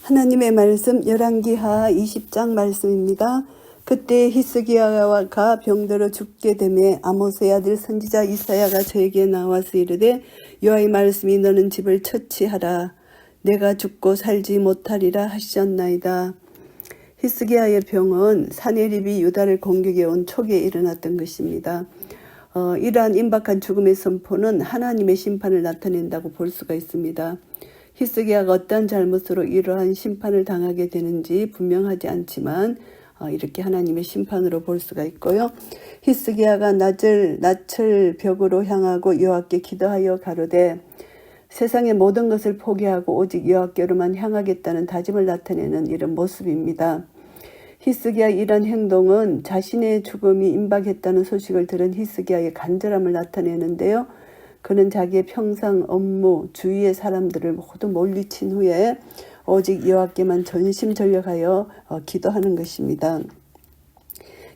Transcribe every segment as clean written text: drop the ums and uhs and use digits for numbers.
하나님의 말씀 열왕기하 20장 말씀입니다. 그때 히스기야가 병들어 죽게 되매 아모스의 아들 선지자 이사야가 저에게 나와서 이르되 여호와의 말씀이 너는 집을 처치하라. 내가 죽고 살지 못하리라 하셨나이다. 히스기야의 병은 사내립이 유다를 공격해 온 초기에 일어났던 것입니다. 이러한 임박한 죽음의 선포는 하나님의 심판을 나타낸다고 볼 수가 있습니다. 히스기야가 어떠한 잘못으로 이러한 심판을 당하게 되는지 분명하지 않지만 이렇게 하나님의 심판으로 볼 수가 있고요. 히스기야가 낯을 벽으로 향하고 여호와께 기도하여 가로되 세상의 모든 것을 포기하고 오직 여호와께로만 향하겠다는 다짐을 나타내는 이런 모습입니다. 히스기야의 이런 행동은 자신의 죽음이 임박했다는 소식을 들은 히스기야의 간절함을 나타내는데요. 그는 자기의 평상 업무, 주위의 사람들을 모두 몰리친 후에 오직 여호와께만 전심전력하여 기도하는 것입니다.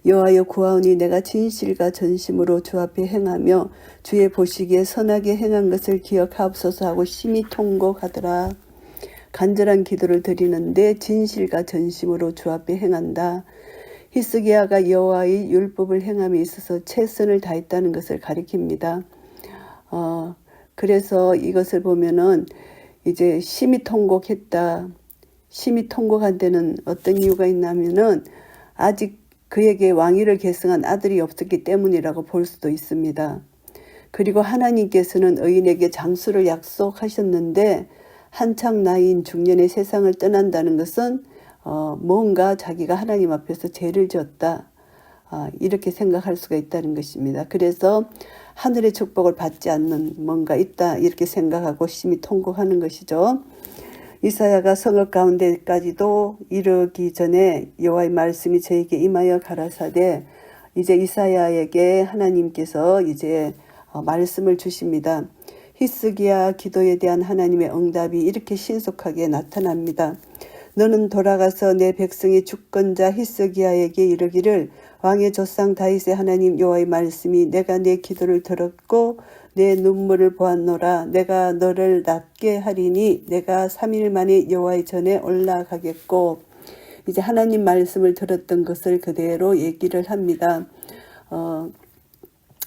여호와여 구하오니 내가 진실과 전심으로 주 앞에 행하며 주의 보시기에 선하게 행한 것을 기억하옵소서 하고 심히 통곡하더라. 간절한 기도를 드리는데 진실과 전심으로 주 앞에 행한다. 히스기야가 여호와의 율법을 행함에 있어서 최선을 다했다는 것을 가리킵니다. 그래서 이것을 보면은 이제 심히 통곡했다. 심히 통곡한 데는 어떤 이유가 있냐면은 아직 그에게 왕위를 계승한 아들이 없었기 때문이라고 볼 수도 있습니다. 그리고 하나님께서는 의인에게 장수를 약속하셨는데 한창 나이인 중년의 세상을 떠난다는 것은 뭔가 자기가 하나님 앞에서 죄를 지었다. 이렇게 생각할 수가 있다는 것입니다. 그래서 하늘의 축복을 받지 않는 뭔가 있다 이렇게 생각하고 심히 통곡하는 것이죠. 이사야가 성읍 가운데까지도 이르기 전에 여호와의 말씀이 저에게 임하여 가라사대 이제 이사야에게 하나님께서 이제 말씀을 주십니다. 히스기야 기도에 대한 하나님의 응답이 이렇게 신속하게 나타납니다. 너는 돌아가서 내 백성의 주권자 히스기야에게 이르기를 왕의 조상 다윗의 하나님 여호와의 말씀이 내가 내 기도를 들었고 내 눈물을 보았노라. 내가 너를 낫게 하리니 내가 3일 만에 여호와의 전에 올라가겠고 이제 하나님 말씀을 들었던 것을 그대로 얘기를 합니다.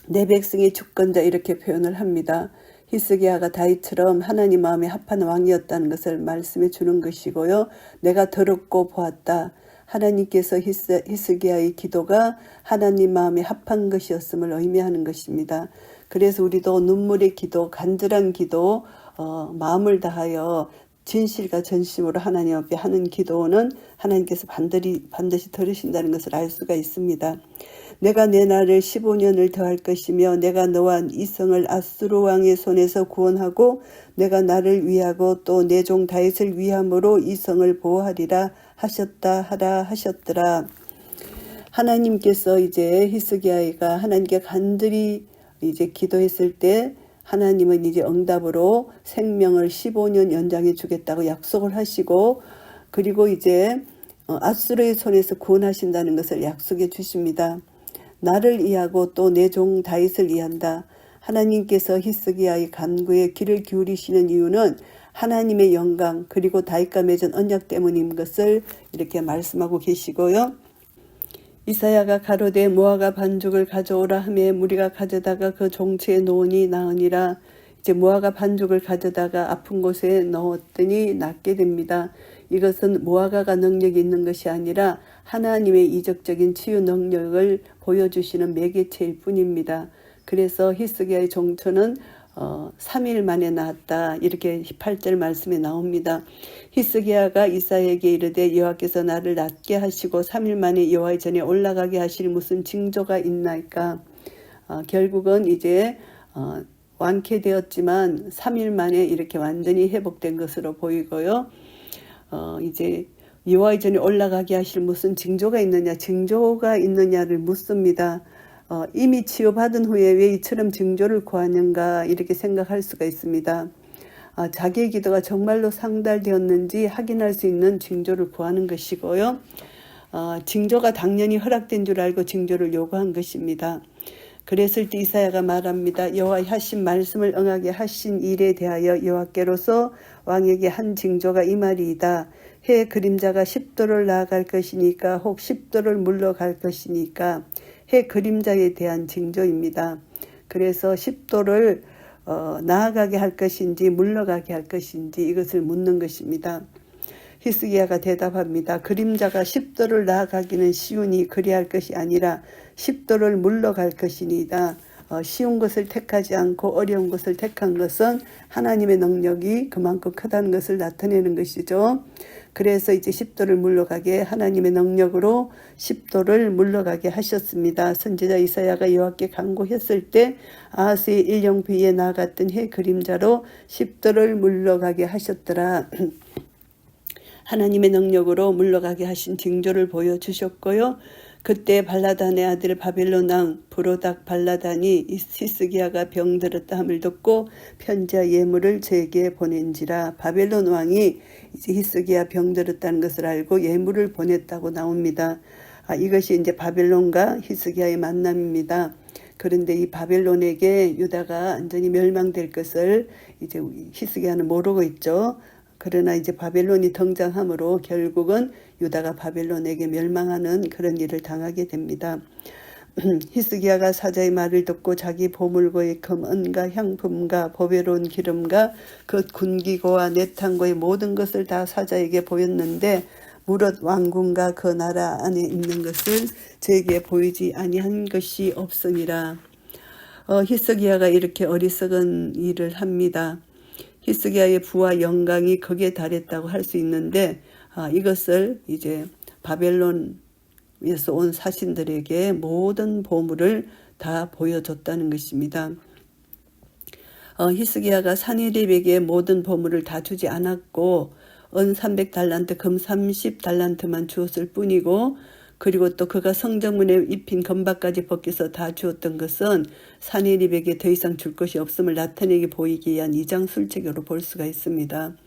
내 백성의 주권자 이렇게 표현을 합니다. 히스기야가 다윗처럼 하나님 마음에 합한 왕이었다는 것을 말씀해 주는 것이고요. 내가 들었고 보았다. 하나님께서 히스기야의 기도가 하나님 마음에 합한 것이었음을 의미하는 것입니다. 그래서 우리도 눈물의 기도, 간절한 기도, 마음을 다하여 진실과 전심으로 하나님 앞에 하는 기도는 하나님께서 반드시 들으신다는 것을 알 수가 있습니다. 내가 내 날을 15년을 더할 것이며 내가 너와 이성을 아수르 왕의 손에서 구원하고 내가 나를 위하고 또 내 종 다윗을 위함으로 이성을 보호하리라 하셨더라. 하나님께서 이제 히스기야가 하나님께 간절히 이제 기도했을 때 하나님은 이제 응답으로 생명을 15년 연장해 주겠다고 약속을 하시고 그리고 이제 아수르의 손에서 구원하신다는 것을 약속해 주십니다. 나를 이해하고 또 내 종 다윗을 이해한다. 하나님께서 히스기야의 간구에 귀를 기울이시는 이유는 하나님의 영광 그리고 다윗과 맺은 언약 때문인 것을 이렇게 말씀하고 계시고요. 이사야가 가로되 무화과 반죽을 가져오라 하매 무리가 가져다가 그 종체에 놓으니 나으니라. 이제 무화과 반죽을 가져다가 아픈 곳에 넣었더니 낫게 됩니다. 이것은 무화과가 능력이 있는 것이 아니라 하나님의 이적적인 치유 능력을 보여주시는 매개체일 뿐입니다. 그래서 히스기야의 종처는 3일 만에 나았다. 이렇게 8절 말씀에 나옵니다. 히스기야가 이사야에게 이르되 여호와께서 나를 낫게 하시고 3일 만에 여호와의 전에 올라가게 하실 무슨 징조가 있나이까. 결국은 이제 완쾌되었지만 3일 만에 이렇게 완전히 회복된 것으로 보이고요. 이제 여호와의 전에 올라가게 하실 무슨 징조가 있느냐를 묻습니다. 이미 치유받은 후에 왜 이처럼 징조를 구하는가 이렇게 생각할 수가 있습니다. 자기의 기도가 정말로 상달되었는지 확인할 수 있는 징조를 구하는 것이고요. 징조가 당연히 허락된 줄 알고 징조를 요구한 것입니다. 그랬을 때 이사야가 말합니다. 여호와의 하신 말씀을 응하게 하신 일에 대하여 여호와께로서 왕에게 한 징조가 이 말이이다. 해 그림자가 10도를 나아갈 것이니까 혹 10도를 물러갈 것이니까 해 그림자에 대한 징조입니다. 그래서 10도를 나아가게 할 것인지 물러가게 할 것인지 이것을 묻는 것입니다. 히스기야가 대답합니다. 그림자가 10도를 나아가기는 쉬우니 그리할 것이 아니라 10도를 물러갈 것이니이다. 쉬운 것을 택하지 않고 어려운 것을 택한 것은 하나님의 능력이 그만큼 크다는 것을 나타내는 것이죠. 그래서 이제 10도를 물러가게 하나님의 능력으로 10도를 물러가게 하셨습니다. 선지자 이사야가 여호와께 간구했을 때 아하스의 일령비에 나갔던 해 그림자로 10도를 물러가게 하셨더라. 하나님의 능력으로 물러가게 하신 징조를 보여주셨고요. 그때 발라단의 아들 바벨론 왕 브로닥 발라단이 히스기야가 병들었다 함을 듣고 편지와 예물을 제게 보낸지라. 바벨론 왕이 이제 히스기야 병들었다는 것을 알고 예물을 보냈다고 나옵니다. 이것이 이제 바벨론과 히스기야의 만남입니다. 그런데 이 바벨론에게 유다가 완전히 멸망될 것을 이제 히스기야는 모르고 있죠. 그러나 이제 바벨론이 등장함으로 결국은 유다가 바벨론에게 멸망하는 그런 일을 당하게 됩니다. 히스기야가 사자의 말을 듣고 자기 보물고의 금은과 향품과 보배로운 기름과 그 군기고와 내탕고의 모든 것을 다 사자에게 보였는데 무릇 왕궁과 그 나라 안에 있는 것을 저에게 보이지 아니한 것이 없으니라. 히스기야가 이렇게 어리석은 일을 합니다. 히스기야의 부와 영광이 극에 달했다고 할 수 있는데 이것을 이제 바벨론에서 온 사신들에게 모든 보물을 다 보여줬다는 것입니다. 히스기야가 사니립에게 모든 보물을 다 주지 않았고 은 300달란트, 금 30달란트만 주었을 뿐이고 그리고 또 그가 성전문에 입힌 금박까지 벗겨서 다 주었던 것은 사니립에게 더 이상 줄 것이 없음을 나타내게 보이기 위한 이장술책으로 볼 수가 있습니다.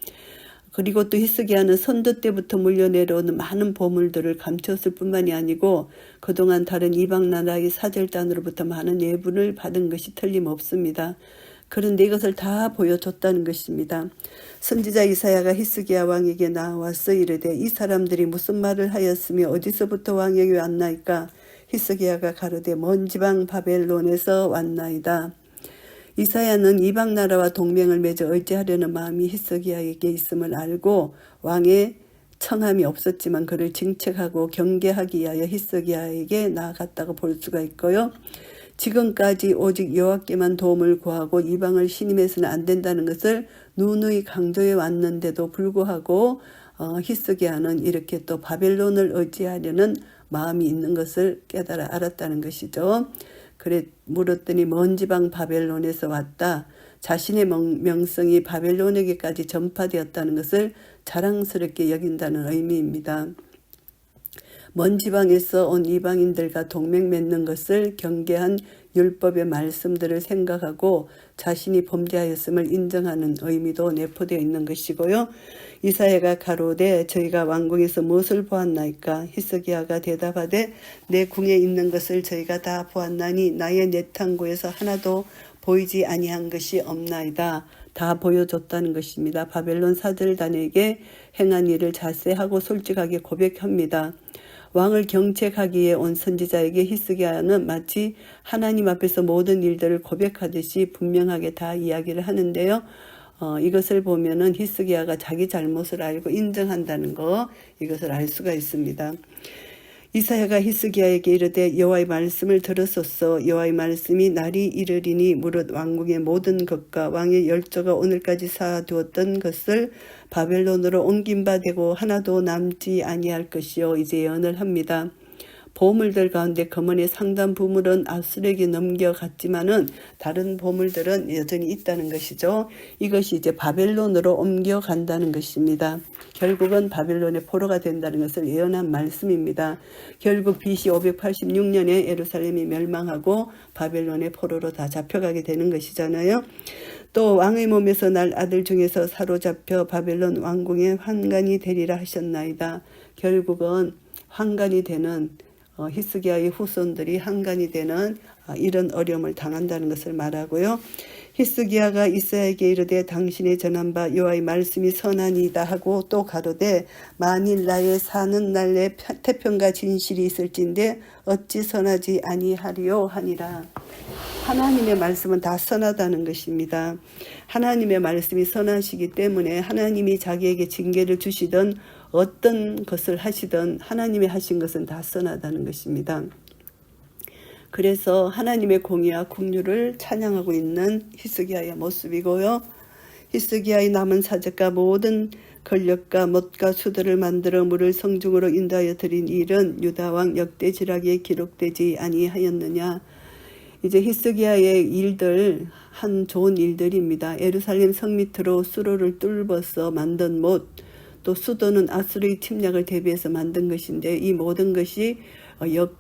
그리고 또 히스기야는 선조 때부터 물려내려오는 많은 보물들을 감췄을 뿐만이 아니고 그동안 다른 이방 나라의 사절단으로부터 많은 예분을 받은 것이 틀림없습니다. 그런데 이것을 다 보여줬다는 것입니다. 선지자 이사야가 히스기야 왕에게 나와서 이르되 이 사람들이 무슨 말을 하였으며 어디서부터 왕에게 왔나이까? 히스기야가 가로되 먼 지방 바벨론에서 왔나이다. 이사야는 이방 나라와 동맹을 맺어 의지하려는 마음이 히스기야에게 있음을 알고 왕의 청함이 없었지만 그를 징책하고 경계하기 위하여 히스기야에게 나아갔다고 볼 수가 있고요. 지금까지 오직 여호와께만 도움을 구하고 이방을 신임해서는 안 된다는 것을 누누이 강조해 왔는데도 불구하고 히스기야는 이렇게 또 바벨론을 의지하려는 마음이 있는 것을 깨달아 알았다는 것이죠. 그래 물었더니 먼 지방 바벨론에서 왔다. 자신의 명성이 바벨론에게까지 전파되었다는 것을 자랑스럽게 여긴다는 의미입니다. 먼 지방에서 온 이방인들과 동맹 맺는 것을 경계한 율법의 말씀들을 생각하고 자신이 범죄하였음을 인정하는 의미도 내포되어 있는 것이고요. 이사야가 가로되 저희가 왕궁에서 무엇을 보았나이까? 히스기야가 대답하되 내 궁에 있는 것을 저희가 다 보았나니 나의 내탕고에서 하나도 보이지 아니한 것이 없나이다. 다 보여줬다는 것입니다. 바벨론 사절단에게 행한 일을 자세하고 솔직하게 고백합니다. 왕을 경책하기에 온 선지자에게 히스기야는 마치 하나님 앞에서 모든 일들을 고백하듯이 분명하게 다 이야기를 하는데요. 이것을 보면은 히스기야가 자기 잘못을 알고 인정한다는 거 이것을 알 수가 있습니다. 이사야가 히스기야에게 이르되 여호와의 말씀을 들으소서. 여호와의 말씀이 날이 이르리니 무릇 왕궁의 모든 것과 왕의 열조가 오늘까지 쌓아두었던 것을 바벨론으로 옮긴 바 되고 하나도 남지 아니할 것이요. 이제 예언을 합니다. 보물들 가운데 금은의 상당 부물은 아수르에게 넘겨갔지만은 다른 보물들은 여전히 있다는 것이죠. 이것이 이제 바벨론으로 옮겨간다는 것입니다. 결국은 바벨론의 포로가 된다는 것을 예언한 말씀입니다. 결국 BC 586년에 예루살렘이 멸망하고 바벨론의 포로로 다 잡혀가게 되는 것이잖아요. 또 왕의 몸에서 날 아들 중에서 사로잡혀 바벨론 왕궁의 환관이 되리라 하셨나이다. 결국은 환관이 되는 히스기야의 후손들이 한간이 되는 이런 어려움을 당한다는 것을 말하고요. 히스기야가 이사야에게 이르되 당신의 전한 바 여호와의 말씀이 선하니이다 하고 또 가로되 만일 나의 사는 날에 태평과 진실이 있을진데 어찌 선하지 아니하리요 하니라. 하나님의 말씀은 다 선하다는 것입니다. 하나님의 말씀이 선하시기 때문에 하나님이 자기에게 징계를 주시든 어떤 것을 하시든 하나님이 하신 것은 다 선하다는 것입니다. 그래서 하나님의 공의와 긍휼을 찬양하고 있는 히스기야의 모습이고요. 히스기야의 남은 사적과 모든 권력과 못과 수들을 만들어 물을 성중으로 인도하여 드린 일은 유다왕 역대지략에 기록되지 아니하였느냐. 이제 히스기야의 일들, 한 좋은 일들입니다. 예루살렘 성 밑으로 수로를 뚫어서 만든 못, 또 수도는 아수르의 침략을 대비해서 만든 것인데 이 모든 것이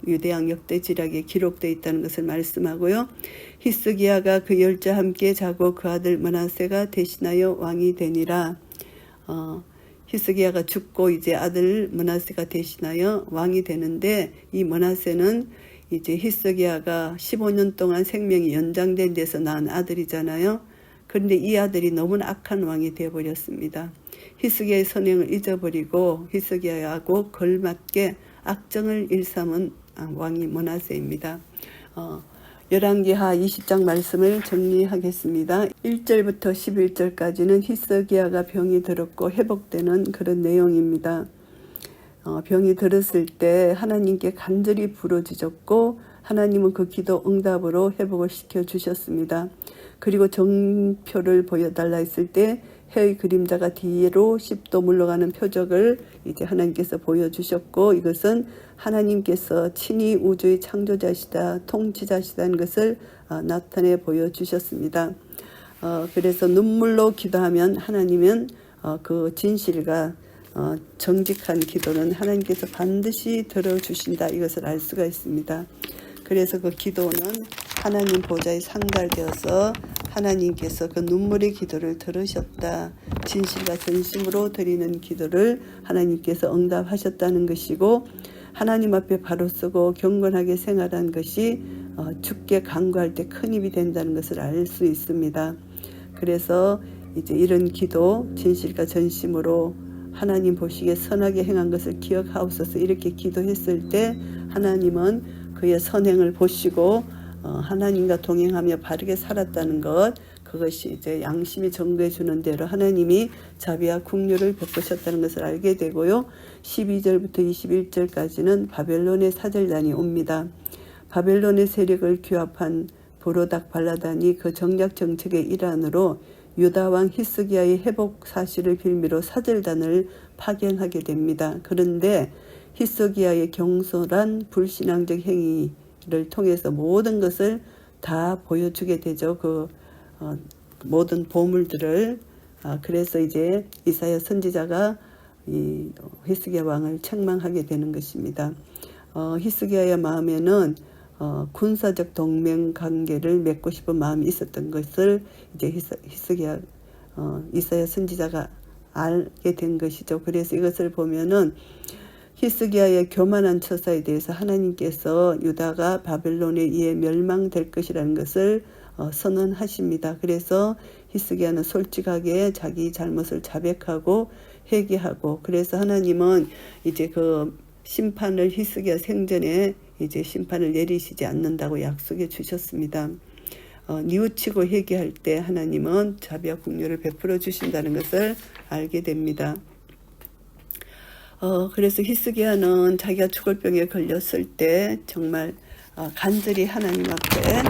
유대왕 역대지략에 기록되어 있다는 것을 말씀하고요. 히스기야가 그 열조와 함께 자고 그 아들 므낫세가 대신하여 왕이 되니라. 히스기야가 죽고 이제 아들 므낫세가 대신하여 왕이 되는데 이 므낫세는 이제 히스기야가 15년 동안 생명이 연장된 데서 낳은 아들이잖아요. 그런데 이 아들이 너무나 악한 왕이 되어버렸습니다. 히스기야의 선행을 잊어버리고 히스기야하고 걸맞게 악정을 일삼은 왕이 므낫세입니다. 열왕기하 20장 말씀을 정리하겠습니다. 1절부터 11절까지는 히스기야가 병이 들었고 회복되는 그런 내용입니다. 병이 들었을 때 하나님께 간절히 부르짖었고 하나님은 그 기도 응답으로 회복을 시켜주셨습니다. 그리고 정표를 보여달라 했을 때 해의 그림자가 뒤로 10도 물러가는 표적을 이제 하나님께서 보여주셨고 이것은 하나님께서 친히 우주의 창조자시다, 통치자시다는 것을 나타내 보여주셨습니다. 그래서 눈물로 기도하면 하나님은 그 진실과 정직한 기도는 하나님께서 반드시 들어주신다 이것을 알 수가 있습니다. 그래서 그 기도는 하나님 보좌에 상달되어서 하나님께서 그 눈물의 기도를 들으셨다. 진실과 전심으로 드리는 기도를 하나님께서 응답하셨다는 것이고 하나님 앞에 바로 서고 경건하게 생활한 것이 주께 간구할 때 큰 힘이 된다는 것을 알 수 있습니다. 그래서 이제 이런 기도 진실과 전심으로 하나님 보시기에 선하게 행한 것을 기억하옵소서 이렇게 기도했을 때 하나님은 그의 선행을 보시고 하나님과 동행하며 바르게 살았다는 것 그것이 이제 양심이 정죄해 주는 대로 하나님이 자비와 긍휼을 베푸셨다는 것을 알게 되고요. 12절부터 21절까지는 바벨론의 사절단이 옵니다. 바벨론의 세력을 규합한 브로닥 발라단이 그 정략 정책의 일환으로 유다왕 히스기야의 회복 사실을 빌미로 사절단을 파견하게 됩니다. 그런데 히스기야의 경솔한 불신앙적 행위를 통해서 모든 것을 다 보여주게 되죠. 그 모든 보물들을 그래서 이제 이사야 선지자가 이 히스기야 왕을 책망하게 되는 것입니다. 히스기야의 마음에는 군사적 동맹 관계를 맺고 싶은 마음이 있었던 것을 이제 히스기야 이사야 선지자가 알게 된 것이죠. 그래서 이것을 보면은 히스기야의 교만한 처사에 대해서 하나님께서 유다가 바벨론에 의해 멸망될 것이라는 것을 선언하십니다. 그래서 히스기야는 솔직하게 자기 잘못을 자백하고 회개하고 그래서 하나님은 이제 그 심판을 히스기야 생전에 이제 심판을 내리시지 않는다고 약속해 주셨습니다. 뉘우치고 회개할 때 하나님은 자비와 긍휼을 베풀어 주신다는 것을 알게 됩니다. 그래서 히스기야는 자기가 죽을 병에 걸렸을 때 정말 간절히 하나님 앞에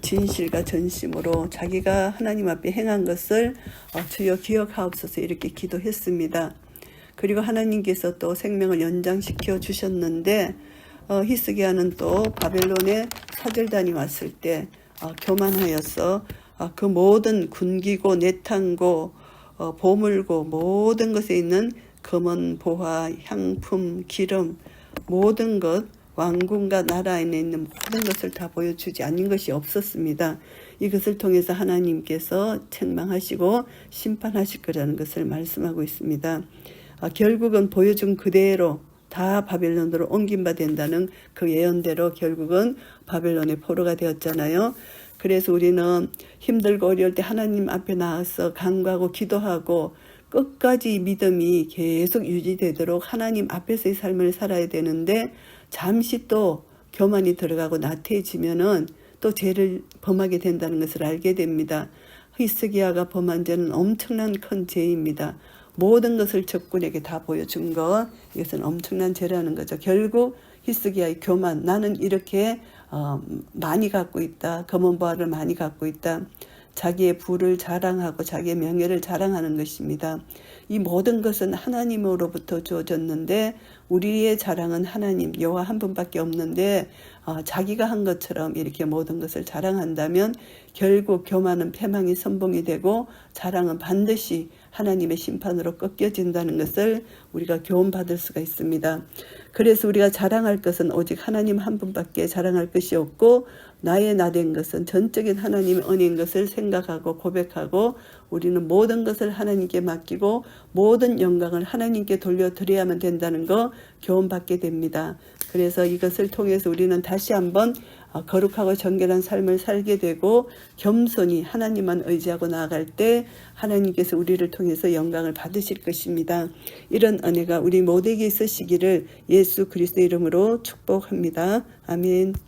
진실과 전심으로 자기가 하나님 앞에 행한 것을 주여 기억하옵소서 이렇게 기도했습니다. 그리고 하나님께서 또 생명을 연장시켜 주셨는데 히스기야는 또 바벨론의 사절단이 왔을 때 교만하여서 그 모든 군기고 내탕고 보물고 모든 것에 있는 금은 보화, 향품, 기름 모든 것 왕궁과 나라 안에 있는 모든 것을 다 보여주지 않는 것이 없었습니다. 이것을 통해서 하나님께서 책망하시고 심판하실 거라는 것을 말씀하고 있습니다. 결국은 보여준 그대로 다 바벨론으로 옮김바 된다는 그 예언대로 결국은 바벨론의 포로가 되었잖아요. 그래서 우리는 힘들고 어려울 때 하나님 앞에 나와서 간구하고 기도하고 끝까지 믿음이 계속 유지되도록 하나님 앞에서의 삶을 살아야 되는데, 잠시 또 교만이 들어가고 나태해지면은 또 죄를 범하게 된다는 것을 알게 됩니다. 히스기야가 범한 죄는 엄청난 큰 죄입니다. 모든 것을 적군에게 다 보여준 것, 이것은 엄청난 죄라는 거죠. 결국 히스기야의 교만, 나는 이렇게 많이 갖고 있다, 검은 보화를 많이 갖고 있다, 자기의 부를 자랑하고 자기의 명예를 자랑하는 것입니다. 이 모든 것은 하나님으로부터 주어졌는데, 우리의 자랑은 하나님 여호와 한 분밖에 없는데 자기가 한 것처럼 이렇게 모든 것을 자랑한다면 결국 교만은 패망이 선봉이 되고 자랑은 반드시 하나님의 심판으로 꺾여진다는 것을 우리가 교훈받을 수가 있습니다. 그래서 우리가 자랑할 것은 오직 하나님 한 분밖에 자랑할 것이 없고, 나의 나된 것은 전적인 하나님의 은혜인 것을 생각하고 고백하고, 우리는 모든 것을 하나님께 맡기고 모든 영광을 하나님께 돌려드려야만 된다는 거 교훈받게 됩니다. 그래서 이것을 통해서 우리는 다시 한번 거룩하고 정결한 삶을 살게 되고, 겸손히 하나님만 의지하고 나아갈 때 하나님께서 우리를 통해서 영광을 받으실 것입니다. 이런 은혜가 우리 모두에게 있으시기를 예수 그리스도의 이름으로 축복합니다. 아멘.